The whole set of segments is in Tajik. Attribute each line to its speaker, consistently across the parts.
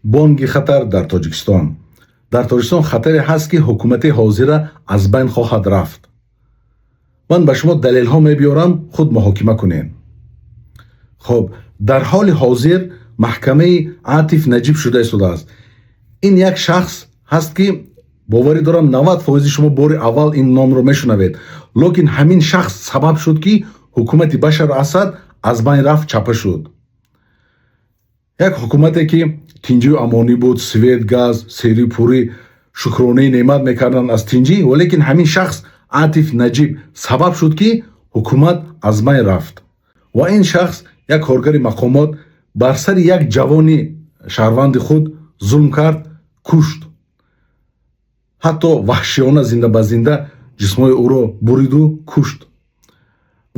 Speaker 1: бонги хатар дар Тоҷикистон. Дар Тоҷикистон хатаре ҳаст, ки ҳукумати ҳозира аз байн хоҳад рафт. ман ба шумо далелҳо мебиёрам, худ муҳокима кунед. хоб, дар ҳоли ҳозир маҳкамаи Атиф Наҷиб шуда истодааст. ин як шахс ҳаст, ки боварӣ дорам 90% шумо бори аввал ин номро мешунавед. лекин ҳамин шахс сабаб шуд, ки ҳукумати Башар Асад аз байн рафт, чапа шуд. як ҳукумате, ки тинҷию амонӣ буд, свет, газ, серӣ пурӣ, шукронаи неъмат мекарданд аз тинҷӣ, валекин ҳамин шахс Атиф Наҷиб сабаб шуд, ки ҳукумат аз байн рафт. ва ин шахс, як коргари мақомот, бар сари як ҷавони шаҳрванди худ зулм кард, кушт. ҳатто ваҳшиёна зинда ба зинда ҷисмҳои ӯро буриду кушт.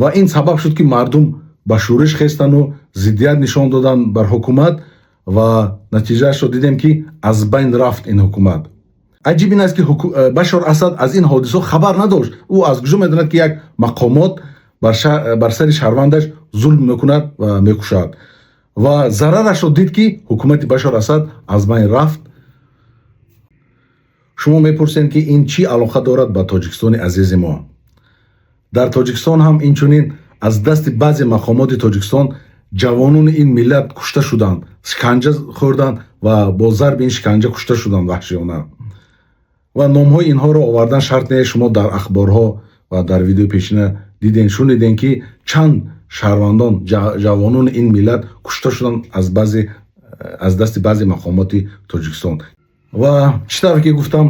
Speaker 1: ва ин сабаб шуд, ки мардум ба шӯриш хестану зиддият нишон доданд бар ҳукумат ва натиҷаашро дидем, ки аз байн рафт ин ҳукумат. аҷиб ин аст, ки Башар Асад аз ин ҳодисо хабар надошт. ӯ аз куҷо медонад, ки як мақомот бар сари шаҳрвандаш зулм мекунад ва мекушад. ва зарарашро дид, ки ҳукумати Башар Асад аз байн рафт. шумо мепурсед, ки ин чӣ алоқа дорад ба Тоҷикистони азизи мо? дар Тоҷикистон ҳам инчунин аз дасти баъзе мақомоти Тоҷикистон ҷавонони ин миллат кушта шуданд, шиканҷа хӯрданд ва бо зарби ин шиканҷа кушта шуданд ваҳшиёна. ва номҳои инҳоро овардан шарт не. шумо дар ахборҳо ва дар видеои пешина диден, шуниден, ки чанд шаҳрвандон, ҷавонони ин миллат кушта шуданд аз дасти баъзе мақомоти Тоҷикистон. ва чӣ тавре ки гуфтам,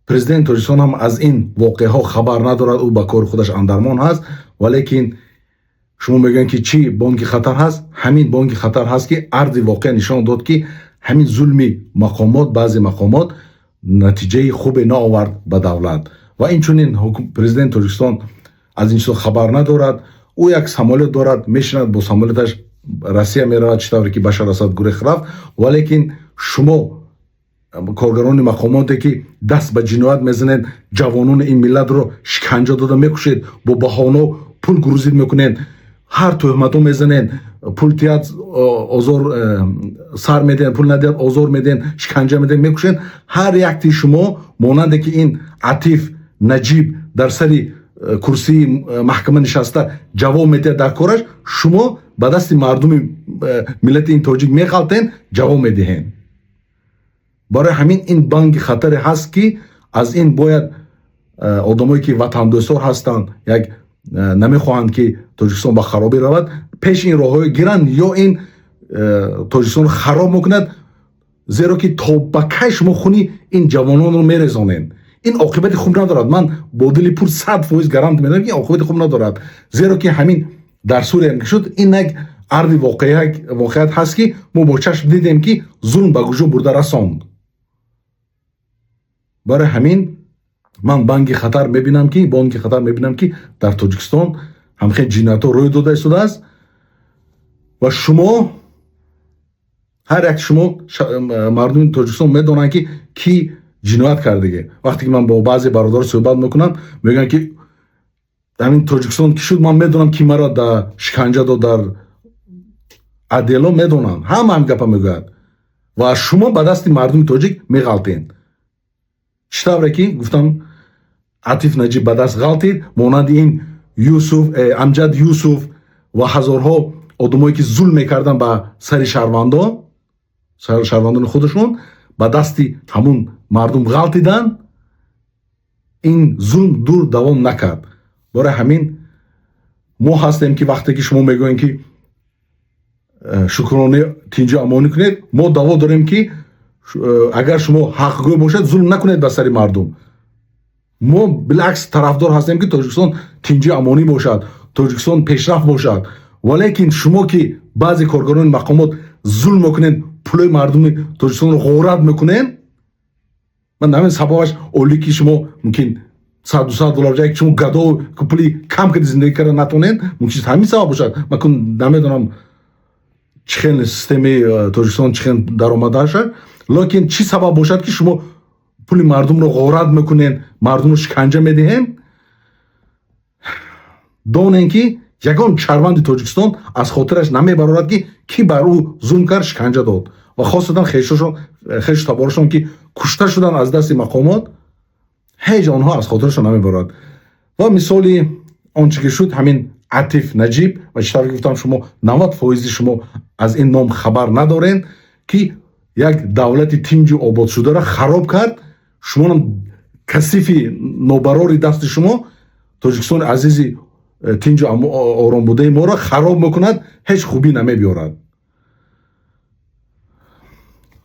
Speaker 1: президенти Тоҷикистон ҳам аз ин воқеаҳо хабар надорад, ӯ ба кори худаш андармон ҳаст. валекин шумо мегӯед, ки чӣ бонги хатар ҳаст? ҳамин бонги хатар ҳаст, ки арди воқеа нишон дод, ки ҳамин зулми мақомот, баъзе мақомот натиҷаи хубе наовард ба давлат. ва инчунин президенти Тоҷикистон аз ин чизо хабар надорад. ӯ як самолет дорад, мешинад бо самолеташ Россия меравад, чӣ тавре ки Башар Асад гурехт рафт. валекин шумо коргарони мақомоте, ки даст ба ҷиноят мезанед, ҷавонони ин миллатро шиканҷа дода мекушед, бо баҳоно пул гурӯзид мекунед, ҳар тӯҳматҳо мезанед, пул диҳад озор сар медиҳед, пул надиҳад озор медиҳед, шиканҷа медиҳед, мекушед. ҳар якти шумо монанде, ки ин Атиф Наҷиб дар сари курсии маҳкама нишаста ҷавоб медиҳад дар кораш, шумо ба дасти мардуми миллати ин тоҷик меғалтед, ҷавоб медиҳед. барои ҳамин ин банги хатаре ҳаст, ки аз ин бояд одамое, ки ватандӯстор ҳастанд, як намехоҳанд, ки Тоҷикистон ба харобӣ равад, пеш ин роҳҳои гиранд, ё ин Тоҷикистонро хароб мекунад, зеро ки то ба кай шумо хуни ин ҷавононро мерезонед. ин оқибати хуб надорад. ман бо дили пур 100% гарант медиҳам, ки оқибати хуб надорад. зеро ки ҳамин дар Сурия ки шуд, ин як арди воқеият ҳаст, ки мо бо чашм дидем, ки зулм ба куҷо бурда расонд. барои ҳамин ман бонги хатар мебинам, ки дар Тоҷикистон ҳамхел ҷиноятҳо рӯй дода истодааст. ва шумо ҳар як шумо мардуми Тоҷикистон медонанд, ки кӣ ҷиноят кардагӣ. вақте ки ман бо баъзе бародар суҳбат мекунам, мегӯянд, ки ҳамин Тоҷикистон ки шуд, ман медонам ки маро дар шиканҷа дод, дар адело медонанд. ҳама ҳам гапа мегӯяд. ва шумо ба дасти мардуми тоҷик меғалтед. чӣ тавре ки гуфтам, Атиф Наҷиб ба даст ғалтид, монанди ин Амҷад Юсуф ва ҳазорҳо одамое, ки зулм мекарданд ба сари шаҳрвандони худашон, ба дасти ҳамун мардум ғалтиданд. ин зулм дур давом накард. барои ҳамин мо ҳастем, ки вақте ки шумо мегӯед, ки шукронаи тинҷу амонӣ кунед, мо даво дорем, ки агар шумо ҳақгӯй бошед, зулм накунед ба сари мардум. мо билъакс тарафдор ҳастем, ки Тоҷикистон тинҷу амонӣ бошад, Тоҷикистон пешрафт бошад. валекин шумо, ки баъзе коргарони мақомот зулм мекунед, пулои мардуми Тоҷикистонро ғорат мекунед, ман ҳамин сабабаш олӣ, ки шумо мумкин $100-200 ҷай, ки шумо гадо пули кам кади зиндагӣ карда натонед, мумкин ҳамин сабаб бошад. ман намедонам чӣ хел системаи Тоҷикистон чӣ хел даромадашад, лекин чӣ сабаб бошад, ки шумо пули мардумро ғорат мекунед, мардумро шиканҷа медиҳед. донем, ки ягон шаҳрванди Тоҷикистон аз хотираш намебарорад, ки кӣ бар ӯ зулм кард, шиканҷа дод. ва хосатан хешу таборашон ки кушта шудан аз дасти мақомот ҳеҷ онҳо аз хотирашон намебарад. ва мисоли онче ки шуд ҳамин Атиф Наҷиб ва читар гуфтам шумо 90% шумо аз ин ном хабар надорен ки як давлати тинҷу ободшударо хароб кард. шумонам касифи нобарори дасти шумо Тоҷикистони азизи тинҷу оромбудаи моро хароб мекунад, ҳеҷ хубӣ намебиёрад.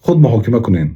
Speaker 1: худ муҳокима кунед.